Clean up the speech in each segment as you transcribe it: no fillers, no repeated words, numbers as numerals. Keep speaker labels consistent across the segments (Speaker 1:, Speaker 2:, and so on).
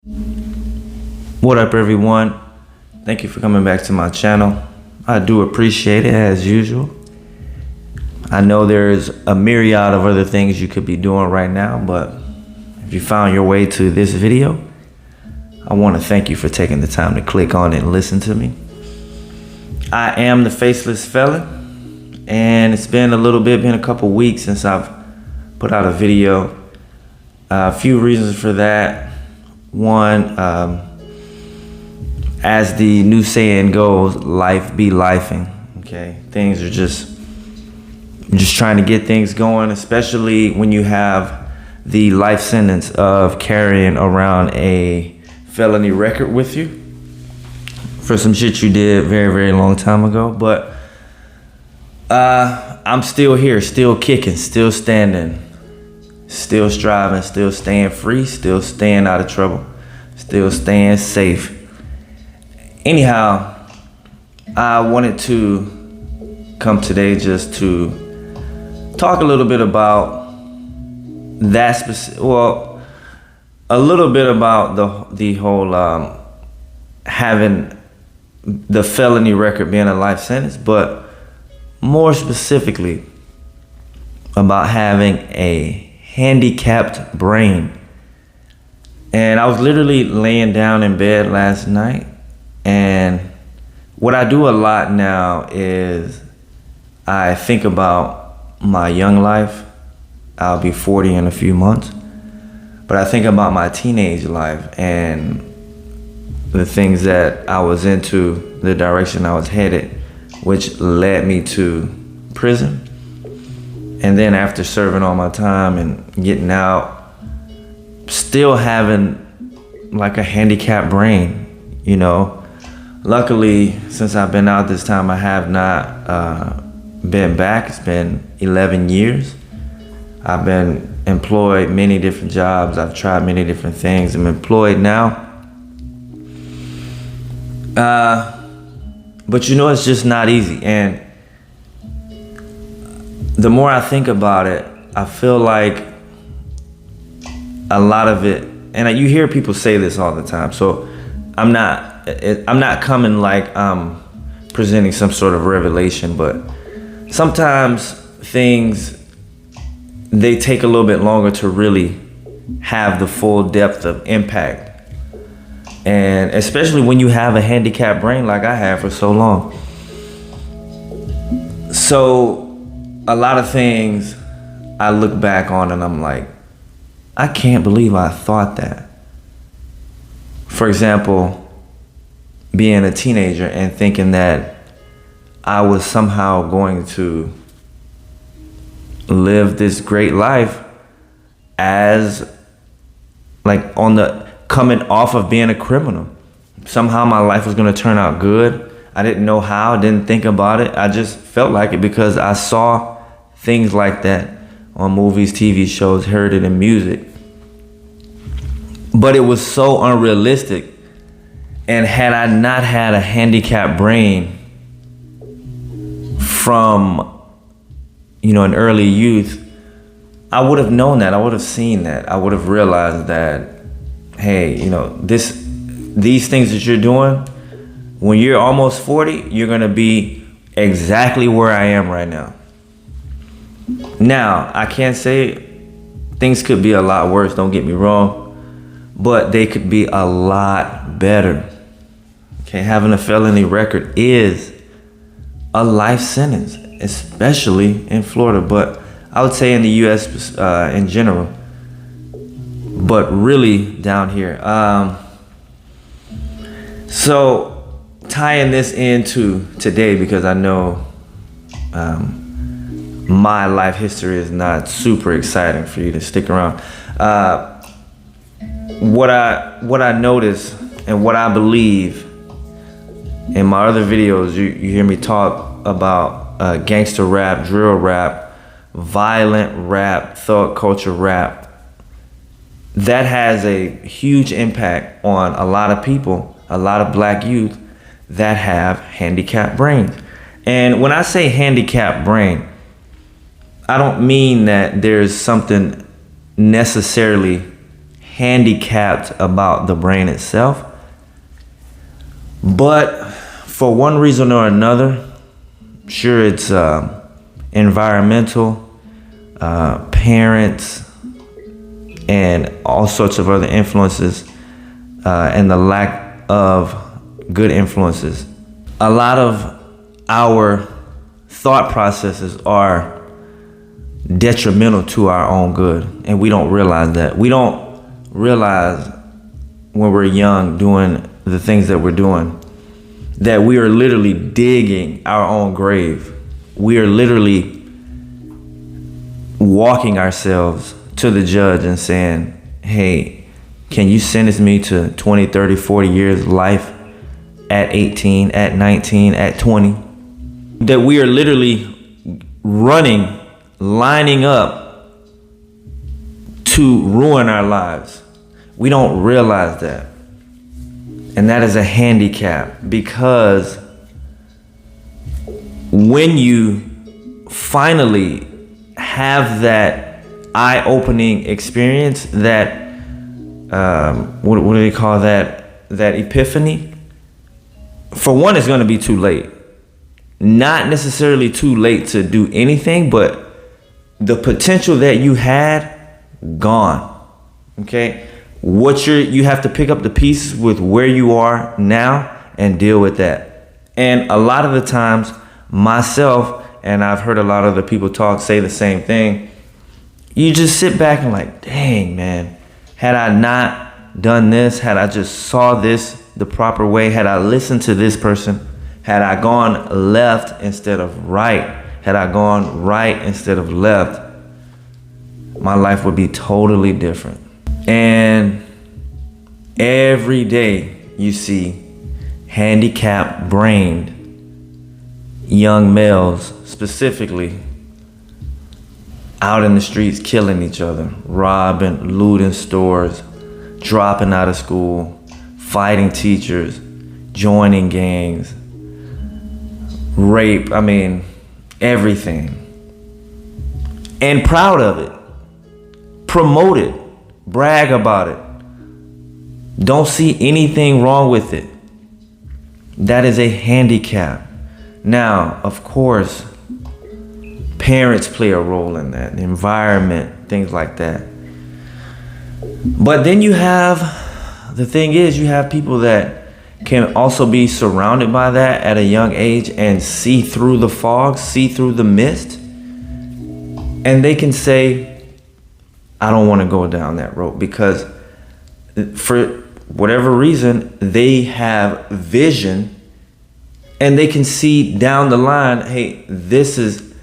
Speaker 1: What up, everyone? Thank you for coming back to my channel. I do appreciate it, as usual. I know there's a myriad of other things you could be doing right now, but if you found your way to this video, I want to thank you for taking the time to click on it and listen to me. I am the Faceless Felon, and it's been a couple weeks since I've put out a video. A few reasons for that. One, as the new saying goes, life be lifing. Okay, things are just trying to get things going, especially when you have the life sentence of carrying around a felony record with you for some shit you did very, very long time ago. But I'm still here, still kicking, still standing, still striving, still staying free, still staying out of trouble, still staying safe. Anyhow, I wanted to come today just to talk a little bit about a little bit about the whole having the felony record being a life sentence, but more specifically about having a handicapped brain. And I was literally laying down in bed last night, and what I do a lot now is I think about my young life. I'll be 40 in a few months, but I think about my teenage life and the things that I was into, the direction I was headed, which led me to prison. And then after serving all my time and getting out, still having like a handicapped brain, you know. Luckily, since I've been out this time, I have not been back. It's been 11 years. I've been employed many different jobs. I've tried many different things. I'm employed now. But you know, it's just not easy. And the more I think about it, I feel like a lot of it, and you hear people say this all the time, so I'm not coming like I'm presenting some sort of revelation, but sometimes things, they take a little bit longer to really have the full depth of impact. And especially when you have a handicapped brain like I have for so long. So a lot of things I look back on and I'm like, I can't believe I thought that. For example, being a teenager and thinking that I was somehow going to live this great life as like on the coming off of being a criminal. Somehow my life was going to turn out good. I didn't know how, didn't think about it. I just felt like it because I saw things like that on movies, TV shows, heard it in music. But it was so unrealistic. And had I not had a handicapped brain from, an early youth, I would have known that. I would have seen that. I would have realized that, hey, these things that you're doing, when you're almost 40, you're gonna be exactly where I am right now. Now, I can't say things could be a lot worse, don't get me wrong, but they could be a lot better. Okay, having a felony record is a life sentence, especially in Florida, but I would say in the US in general, but really down here. So tying this into today, because I know my life history is not super exciting for you to stick around. What I notice and what I believe in my other videos, you hear me talk about gangster rap, drill rap, violent rap, thug culture rap. That has a huge impact on a lot of people, a lot of black youth that have handicapped brains. And when I say handicapped brain, I don't mean that there's something necessarily handicapped about the brain itself. But for one reason or another, sure, it's environmental, parents, and all sorts of other influences, and the lack of good influences. A lot of our thought processes are detrimental to our own good, and we don't realize that. We don't realize when we're young doing the things that we're doing that we are literally digging our own grave. We are literally walking ourselves to the judge and saying, hey, can you sentence me to 20, 30, 40 years life at 18, at 19, at 20? That we are literally running, lining up to ruin our lives. We don't realize that. And that is a handicap, because when you finally have that eye-opening experience, that what do they call that? That epiphany. For one, it's going to be too late. Not necessarily too late to do anything, but the potential that you had, gone. Okay, you have to pick up the pieces with where you are now and deal with that. And a lot of the times, myself, and I've heard a lot of other people say the same thing. You just sit back and like, dang, man, had I not done this, had I just saw this the proper way, had I listened to this person, had I gone left instead of right, had I gone right instead of left, my life would be totally different. And every day you see handicapped brained young males specifically out in the streets killing each other, robbing, looting stores, dropping out of school, fighting teachers, joining gangs, rape, everything. And proud of it. Promote it. Brag about it. Don't see anything wrong with it. That is a handicap. Now, of course, parents play a role in that, the environment, things like that. But then you have people that can also be surrounded by that at a young age and see through the fog, see through the mist. And they can say, I don't want to go down that road, because for whatever reason, they have vision and they can see down the line, hey, this is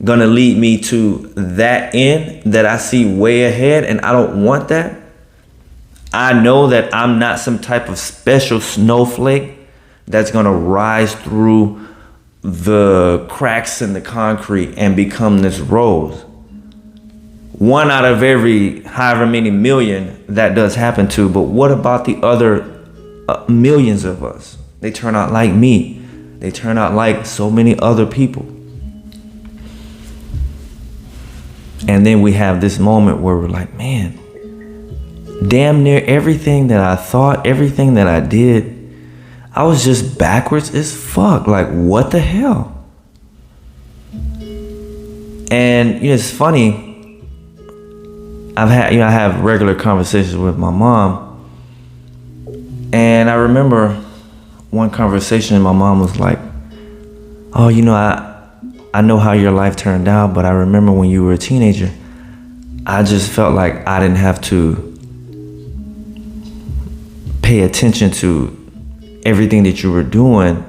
Speaker 1: going to lead me to that end that I see way ahead, and I don't want that. I know that I'm not some type of special snowflake that's going to rise through the cracks in the concrete and become this rose. One out of every however many million that does happen to, but what about the other millions of us? They turn out like me. They turn out like so many other people. And then we have this moment where we're like, man, damn near everything that I thought, everything that I did, I was just backwards as fuck. Like, what the hell? And it's funny. I have regular conversations with my mom, and I remember one conversation, my mom was like, oh, I know how your life turned out, but I remember when you were a teenager, I just felt like I didn't have to pay attention to everything that you were doing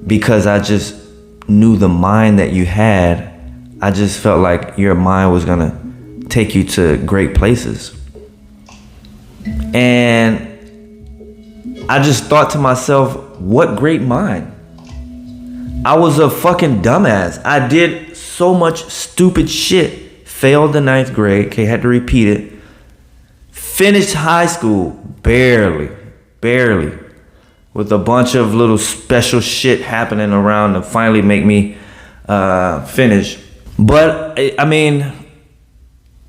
Speaker 1: because I just knew the mind that you had. I just felt like your mind was gonna take you to great places. And I just thought to myself, what great mind? I was a fucking dumbass. I did so much stupid shit. Failed the 9th grade, okay, had to repeat it. Finished high school, barely, with a bunch of little special shit happening around to finally make me finish. But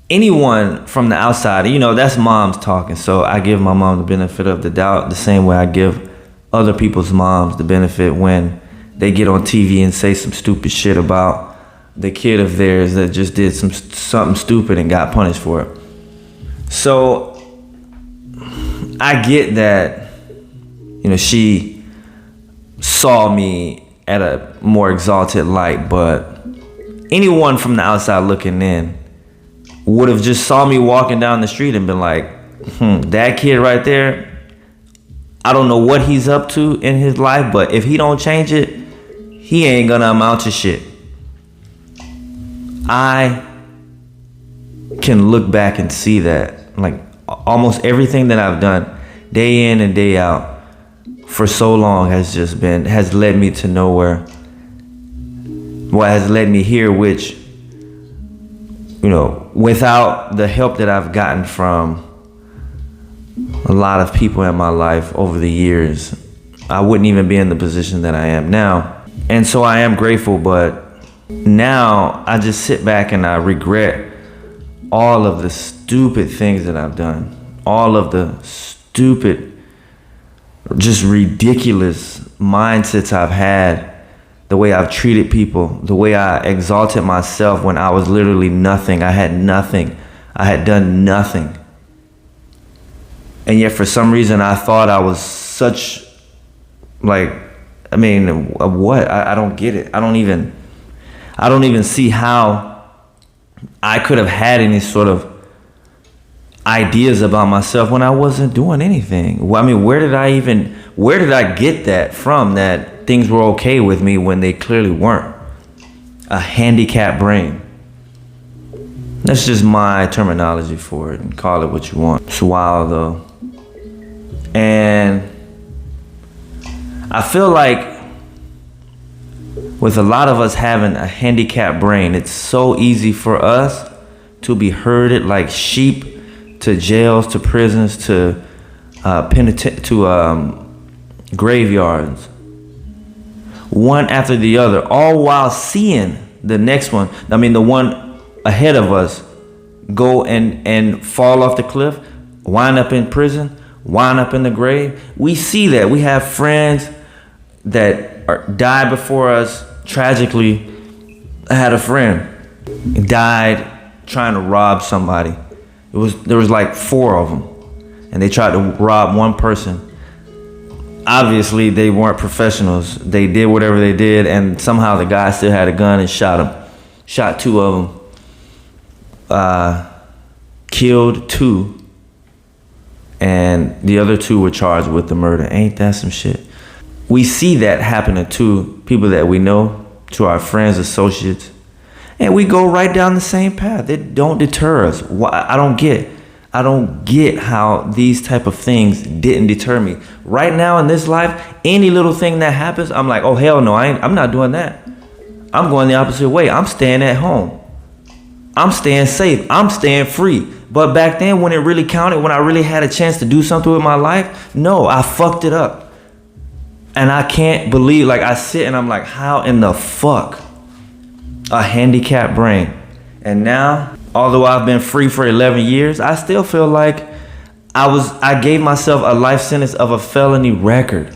Speaker 1: anyone from the outside, that's mom's talking. So I give my mom the benefit of the doubt the same way I give other people's moms the benefit when they get on TV and say some stupid shit about the kid of theirs that just did something stupid and got punished for it. So I get that, she saw me at a more exalted light, but anyone from the outside looking in would have just saw me walking down the street and been like, that kid right there, I don't know what he's up to in his life, but if he don't change it, he ain't gonna amount to shit. I can look back and see that, like, almost everything that I've done day in and day out for so long has led me to nowhere. Well, has led me here, which, without the help that I've gotten from a lot of people in my life over the years, I wouldn't even be in the position that I am now. And so I am grateful, but now I just sit back and I regret all of the stupid things that I've done, all of the stupid, just ridiculous mindsets I've had, the way I've treated people, the way I exalted myself when I was literally nothing. I had nothing. I had done nothing. And yet for some reason I thought I was such, what? I don't get it. I don't even see how I could have had any sort of ideas about myself when I wasn't doing anything. Where did I get that from, that things were okay with me when they clearly weren't? A handicapped brain. That's just my terminology for it, and call it what you want. It's wild though. And I feel like with a lot of us having a handicapped brain, it's so easy for us to be herded like sheep to jails, to prisons, to graveyards, one after the other, all while seeing the next one, the one ahead of us, go and fall off the cliff, wind up in prison, wind up in the grave. We see that. We have friends that died before us tragically. I had a friend died trying to rob somebody. There was like 4 of them, and they tried to rob one person. Obviously, they weren't professionals. They did whatever they did, and somehow the guy still had a gun and shot him. Shot 2 of them. Killed 2, and the other 2 were charged with the murder. Ain't that some shit? We see that happening to people that we know, to our friends, associates, and we go right down the same path. It don't deter us. I don't get how these type of things didn't deter me. Right now in this life, any little thing that happens, I'm like, oh hell no, I'm not doing that. I'm going the opposite way. I'm staying at home. I'm staying safe. I'm staying free. But back then, when it really counted, when I really had a chance to do something with my life, no, I fucked it up. And I can't believe, I sit and I'm like, how in the fuck? A handicapped brain. And now, although I've been free for 11 years, I still feel like I gave myself a life sentence of a felony record.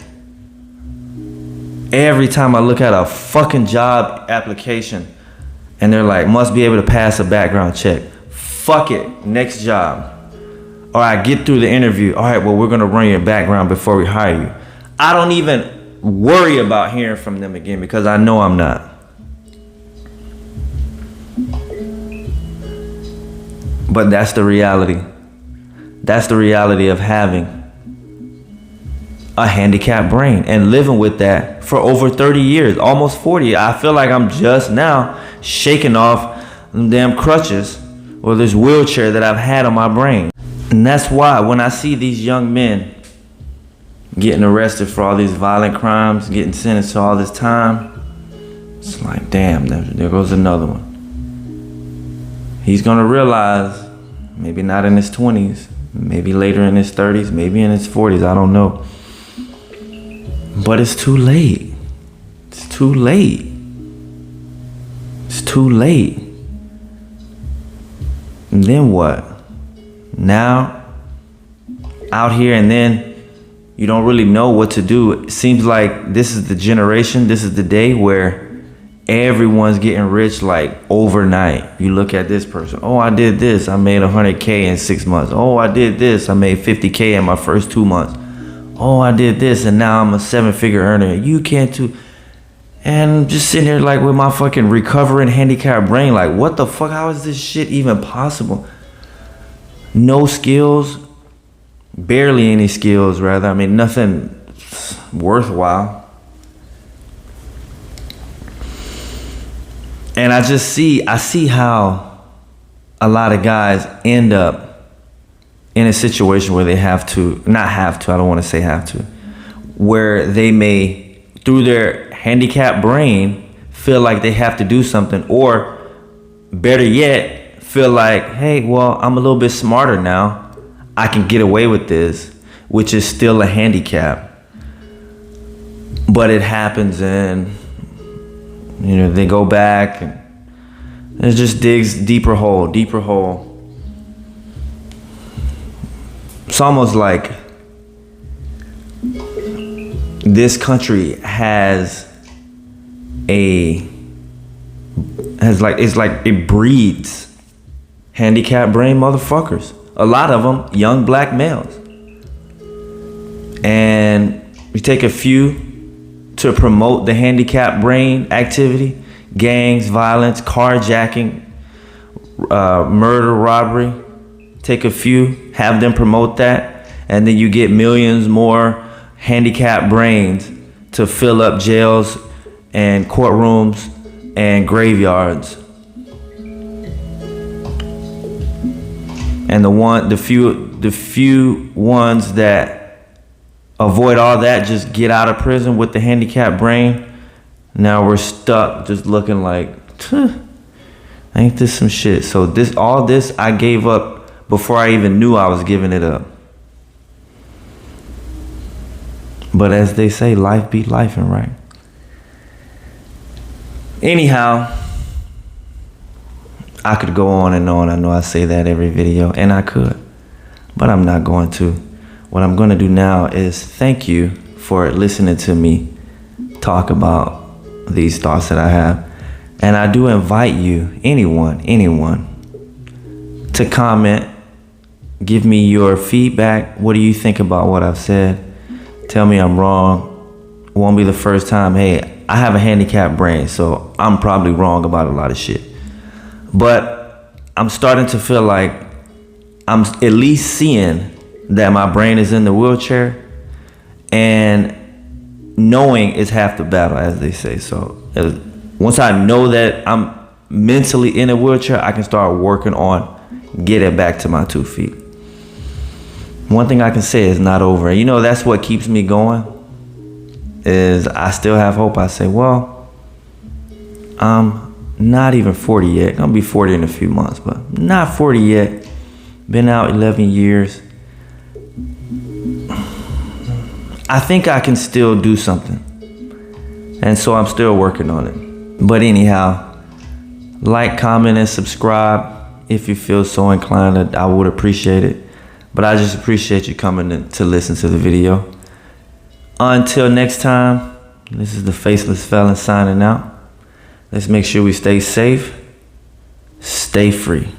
Speaker 1: Every time I look at a fucking job application and they're like, must be able to pass a background check. Fuck it, next job. Or I get through the interview. All right, well, we're gonna run your background before we hire you. I don't even worry about hearing from them again because I know I'm not. But that's the reality. That's the reality of having a handicapped brain and living with that for over 30 years, almost 40. I feel like I'm just now shaking off them damn crutches or this wheelchair that I've had on my brain. And that's why when I see these young men getting arrested for all these violent crimes, getting sentenced to all this time, it's like, damn, there goes another one. He's gonna realize, maybe not in his 20s, maybe later in his 30s, maybe in his 40s, I don't know. But it's too late. It's too late. It's too late. And then what? Now, out here, and then you don't really know what to do. It seems like this is the generation, this is the day where everyone's getting rich like overnight. You look at this person. Oh, I did this. I made 100K in 6 months. Oh, I did this. I made 50K in my first 2 months. Oh, I did this, and now I'm a 7-figure earner. You can't too. And I'm just sitting here like with my fucking recovering handicapped brain, like, what the fuck? How is this shit even possible? No skills, barely any skills, rather. I mean, nothing worthwhile. And I see how a lot of guys end up in a situation where they I don't want to say have to, where they may, through their handicapped brain, feel like they have to do something, or better yet, feel like, hey, well, I'm a little bit smarter now. I can get away with this, which is still a handicap. But it happens, and they go back and it just digs deeper hole. It's almost like this country it breeds handicapped brain motherfuckers. A lot of them young black males. And we take a few to promote the handicapped brain activity, gangs, violence, carjacking, murder, robbery. Take a few, have them promote that, and then you get millions more handicapped brains to fill up jails and courtrooms and graveyards. And the few ones that avoid all that just get out of prison with the handicapped brain. Now we're stuck just looking like, ain't this some shit? So all this I gave up before I even knew I was giving it up. But as they say, life be lifing, right? Anyhow, I could go on and on. I know I say that every video, and I could, but I'm not going to. What I'm going to do now is thank you for listening to me talk about these thoughts that I have. And I do invite you, anyone, to comment, give me your feedback. What do you think about what I've said? Tell me I'm wrong. It won't be the first time. Hey, I have a handicapped brain, so I'm probably wrong about a lot of shit. But I'm starting to feel like I'm at least seeing that my brain is in the wheelchair, and knowing is half the battle, as they say. So once I know that I'm mentally in a wheelchair, I can start working on getting back to my 2 feet. One thing I can say is not over. That's what keeps me going, is I still have hope. I say, well, I'm not even 40 yet. I'm gonna be 40 in a few months, but not 40 yet. Been out 11 years. I think I can still do something. And so I'm still working on it. But anyhow, like, comment, and subscribe if you feel so inclined. I would appreciate it. But I just appreciate you coming to listen to the video. Until next time, this is the Faceless Felon signing out. Let's make sure we stay safe, stay free.